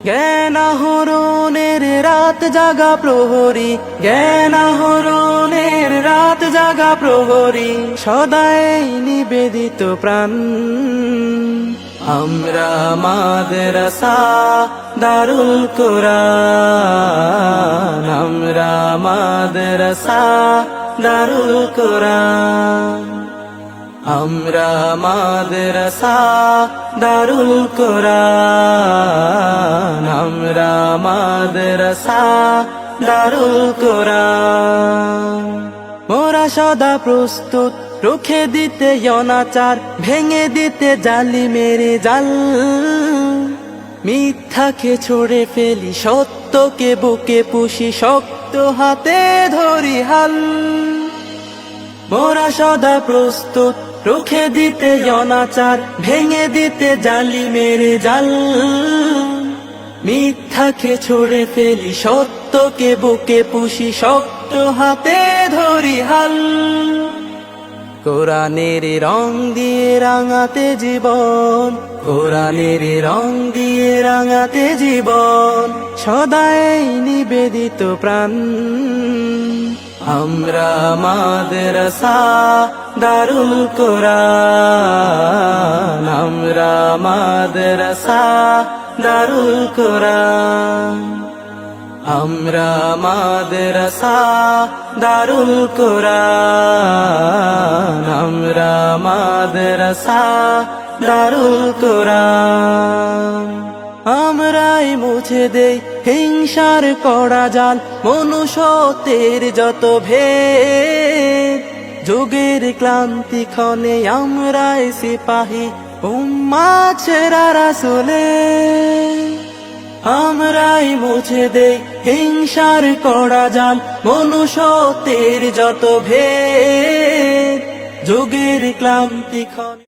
জ্ঞান আহরণের রাত জাগা প্রহরী, জ্ঞান আহরণের রাত জাগা প্রহরী, সদাই নিবেদিত প্রাণ। আমরা মাদ্রাসা দারুল কোরআন, আমরা মাদ্রাসা দারুল কোরআন, আমরা মাদ্রাসা দারুল কোরআন, আমরা মাদ্রাসা দারুল কোরআন। মোরা সদা প্রস্তুত রুখে দিতে অনাচার, ভেঙে দিতে জালিমের জাল। মিথ্যাকে ছড়ে ফেলি, সত্যকে বুকে পুষি, শক্ত হাতে ধরি হাল। মোরা সদা প্রস্তুত রুখে দিতে অনাচার, ভেঙে দিতে জালিমের জাল। মিথ্যাকে ছড়ে ফেলি, সত্যকে বুকে পুষি, শক্ত হাতে ধরি হাল। কোরআনের রং দিয়ে রাঙাতে জীবন, কোরআনের রং দিয়ে রাঙাতে জীবন, সদাই নিবেদিত প্রাণ। আমরা মাদ্রাসা দারুল কোরআন, আমরা মাদ্রাসা দারুল কোরআন, আমরা মাদ্রাসা দারুল কোরআন, আমরা মাদ্রাসা দারুল কোরআন। আমরাই মুছে দেই হিংসার কড়া জাল, মনুষ্যত্বের যত ভেদ। যুগের ক্লান্তি ক্ষণে আমরাই সিপাহী, উম্মাত সেরা রাসূলের। আমরাই মুছে দেই হিংসার কড়া জাল, মনুষ্যত্বের যত ভেদ। যুগের ক্লান্তি ক্ষণে